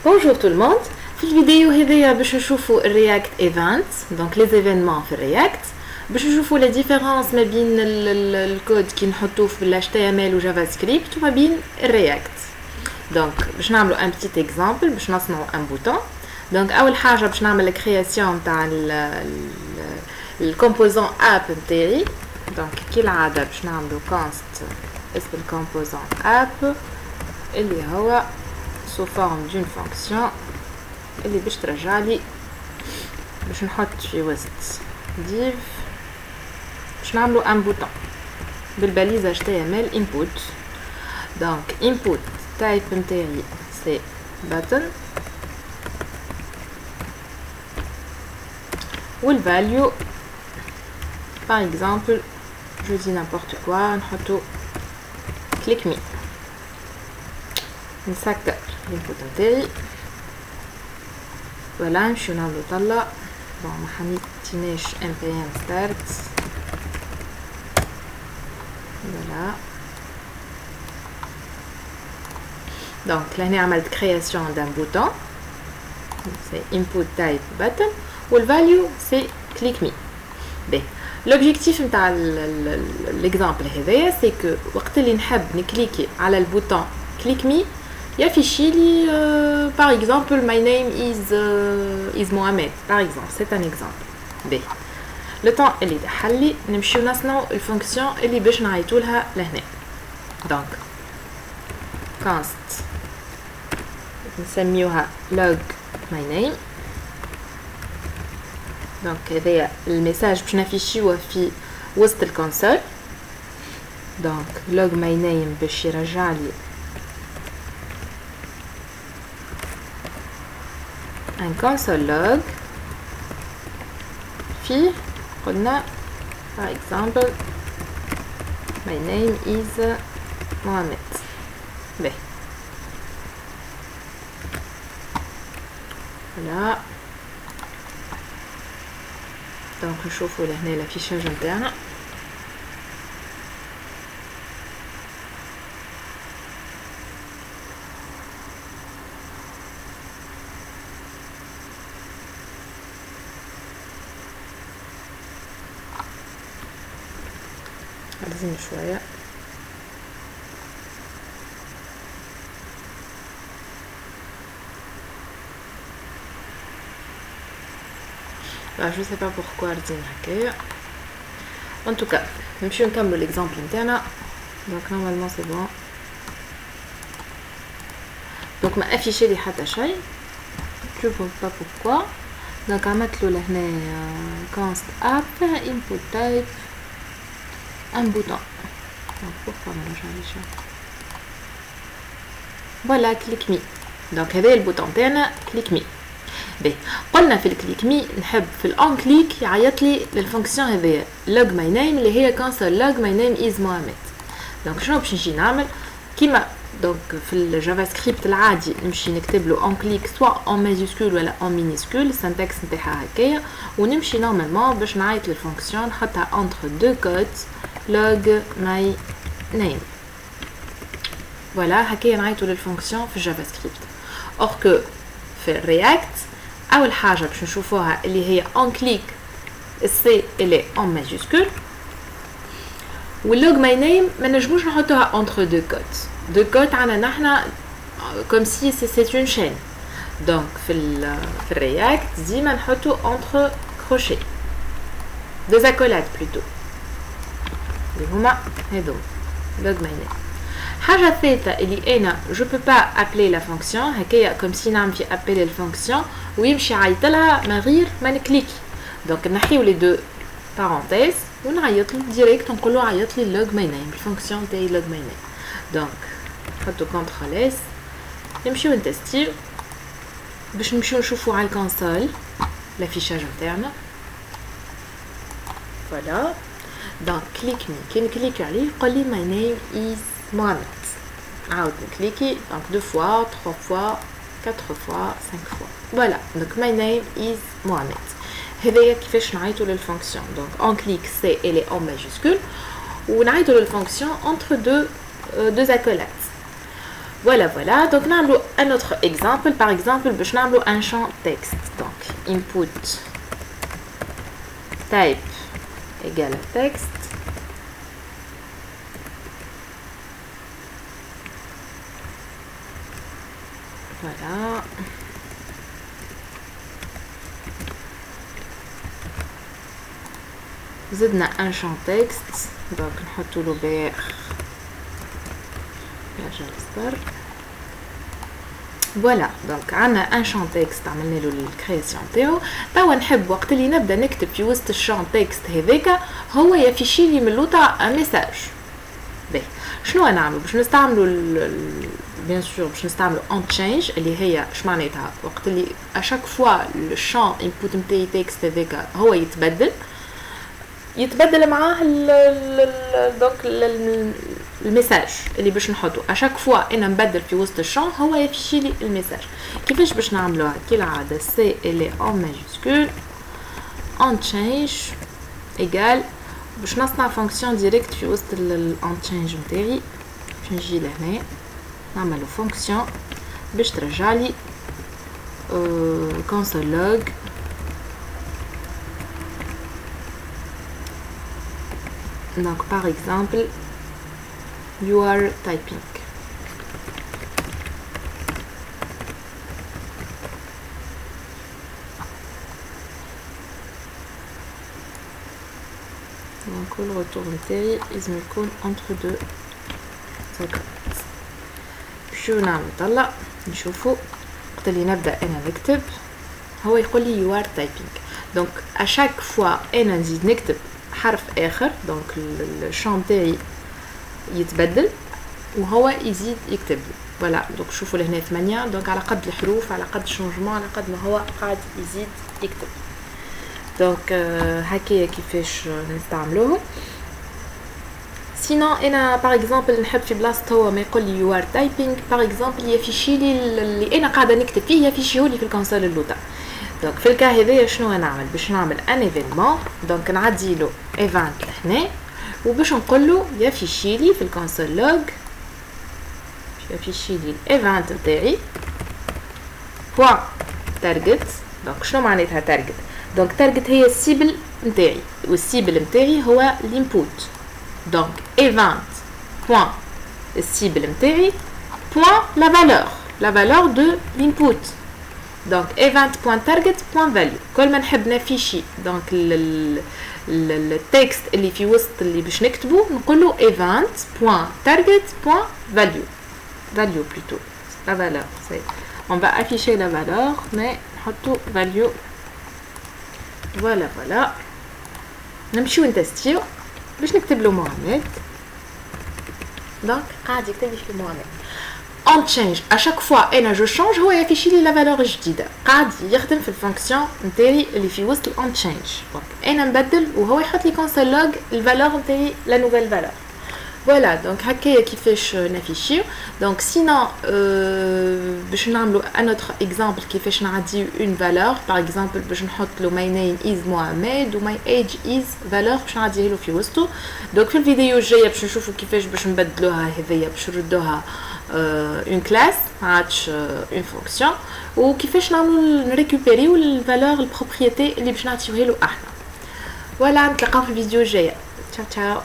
Bonjour tout le monde. في الفيديو هذايا باش نشوفوا الرياكت ايفنتس دونك لي زيفينمون في الرياكت باش نشوفوا لا ديفيرونس ما بين الكود كي نحطوه في ال HTML و جافا سكريبت وما بين الرياكت. دونك باش نعملوا ان بتيت اكزامبل باش نصنعوا ان بوتون. دونك اول حاجه باش نعمل الكرياسيون تاع الكومبوزون اب نتاعي. دونك كالعاده باش نعملوا كونست اسم الكومبوزون اب اللي هو sous forme d'une fonction اللي باش ترجع لي باش نحط في وسط div باش نعملوا ان بوتون بالباليزه HTML input. دونك input type نتاعي سي button والvalue par exemple je dis n'importe quoi نحطو click me نسكر الانبوت نتاعي. فوالا نمشيو نعملو طلة. بون ما حنيتيناش npm start. فوالا دونك لهنا عملت كرياسيون دان بوتون سي input type button والفاليو سي click me. باهي لوبجيكتيف نتاع ليكزامبل هذايا سي كو وقت اللي نحب نكليكي على البوتون click me يافيشي لي par exemple my name is Mohamed par exemple c'est un exemple. باهي لو طون اللي دحلي نمشيو نصنعو الفونكسيون اللي باش نعيطولها لهنا. دونك const نسميوها log my name. دونك هذايا الميساج باش نافيشيوه في وسط الكونسول. دونك log my name باش يرجع لي un console log فيه قلنا par exemple my name is Mohamed. باهي فوالا دونك نشوفوا لهنا الافيشاج نتاعنا. عايزين شويه je sais pas pourquoi عايزين هكايا. en tout cas نمشيو نكملوا ليكزامبل نتاعنا. دونك normalement c'est bon. دونك ما افيشي لي حتى شيء je sais pas pourquoi. دونك عملت له لهنا const app input type un bouton. Donc pourquoi ما نرجعليش voilà click me. دونك هذا البوتون تاعنا click me. باهي قلنا في الكليك مي نحب في الان كليك يعيط لي للفونكسيون هذيا log my name اللي هي console log my name is Mohamed. دونك شنو باش نجي نعمل كيما دونك في الجافا سكريبت العادي نمشي نكتب له ان كليك سواء ان ماجيسكول ولا ان مينيسكول السنتكس نتاعها هكايا ونمشي نورمالمون باش نعيط للفونكسيون نحطها entre deux cotes log my name. فوالا هكايا نعيطوا للفونكسيون في الجافا سكريبت. اور كو في الرياكت اول حاجه باش نشوفوها اللي هي ان كليك السي اللي ان ماجيسكول واللوج ماي نيم ما نجموش نحطوها انتر دو كوت. دو كوت عندنا نحنا كوم سي سي اون شين. دونك في الرياكت ديما نحطو انتر كروشي دو زاكولات بلوتو اللي هما هذو لوج ماي نيم. حاجه ثالثه اللي انا جو بو با ابلي لا فونكسيون هكايا كوم سي نعمل في ابلي الفونكسيون ويمشي يعيطلها من غير ما نكليكي. دونك نحيو لي دو بارونتيز ونعيط له ديريكت نقول له عيط لي لوج ماي نيم الفونكسيون تاعي لوج ماي نيم. دونك نحطو كونترول اس نمشيو نتستيو باش نمشيو نشوفو على الكونسول لافيشاج نتاعنا. فوالا دونك كليك مي كي نكليك عليه يقول لي ماي نيم از Mohamed. عاود نكليكي دونك دو فوا 3 فوا 4 فوا 5 فوا. فوالا دونك my name is Mohamed. هذايا كيفاش نعيطوا للفونكسيون. دونك ان كليك سي اللي ان ماجيسكول ونعيطوا للفونكسيون entre deux accolades. Voilà, voilà. Donc, nous avons un autre exemple. Par exemple, nous avons un champ texte. Donc, input type égale à texte. Voilà. زدنا un champ texte. Donc, nous avons le voilà, donc on a un champ texte عملنا له الكرياسيون تاعو. توا نحب وقت اللي نبدا نكتب في وسط الشامب تكست هذاك هو يافيشي لي من اللوطه ان ميساج. باهي شنو نعملوا باش نستعملوا بيان سور باش نستعملوا اون تشينج اللي هي اش معناتها وقت اللي اشاك فوا الشامب انبوت نتاعي تكست هذاك هو يتبدل معاه دونك الميساج اللي باش نحطه اشاك فوا انا نبدل في وسط الشامب هو يفيشي لي الميساج. كيفاش باش نعملوها كالعاده سي اللي اون ماجيسكول اون تشينج ايغال باش نصنع فونكسيون ديريكت في وسط الاون تشينج نتاعي. باش نجي لهنا نعملو فونكسيون باش ترجع لي console log donc par exemple you are typing. donc le retour نتاعي لازم يكون entre deux سكوت. شو نعمل طلع نشوفوا وقت اللي نبدا انا نكتب هو يقول لي you are typing. donc à chaque fois انا نزيد نكتب حرف اخر دونك الشامب تاعي يتبدل وهو يزيد يكتب لي. فوالا دونك شوفوا لهنا 8 دونك على قد الحروف على قد الشونجمون على قد ما هو قاعد يزيد يكتب. دونك هكايا كيفاش نستعملوه. سينو انا باغ اكزومبل نحب في بلاصه هو ما يقول لي يو ار تايبينغ باغ اكزومبل يفيشي لي اللي انا قاعده نكتب فيه يفيشيه لي في الكونسول اللوطه. دونك في الكا هذايا شنو نعمل باش نعمل ان ايفينمون دونك نعدي له ايفنت لهنا وباش نقول له يفيشي لي في الكونسول لوغ يفيشي لي الايفنت نتاعي بوين تارجت. دونك شنو معناتها تارجت؟ دونك تارجت هي السيبل نتاعي والسيبل نتاعي هو الانبوت. دونك ايفنت بوين السيبل نتاعي بوين لا فالور دو الانبوت. دونك event.target.value كل ما نحب نافيشي دونك التكست اللي في وسط اللي باش نكتبه نقول له event.target.value value plutôt la valeur c'est on va afficher la valeur mais نحطو value. voilà نمشيو نتستيو باش نكتب له محمد. دونك قاعد يكتب لي في محمد on change à chaque fois انا جو شونج هو يفيشي لي لا فالور الجديده قاعد يخدم في الفونكسيون نتاعي اللي في وسط الاون تشينج. دونك انا نبدل وهو يحط لي كونسول لوغ الفالور نتاعي لا نوفيل فالور. فوالا دونك هكايا كيفاش نافيشيو. دونك سينو باش نعملو ان اوتر اكزامبل كيفاش نعديو اون فالور باغ اكزامبل باش نحط له ماي نيم از محمد وماي ايج از فالور باش نعديه له في وسطو. دونك في الفيديو الجايه باش نشوفو كيفاش باش نبدلوها هذيا باش نردوها une classe عادش une fonction وكيفاش نعملو نريكوبيريو الفالور البروبريتي اللي باش نعطيوها له احنا. فوالا نتلاقاو في الفيديو الجايه. تشاو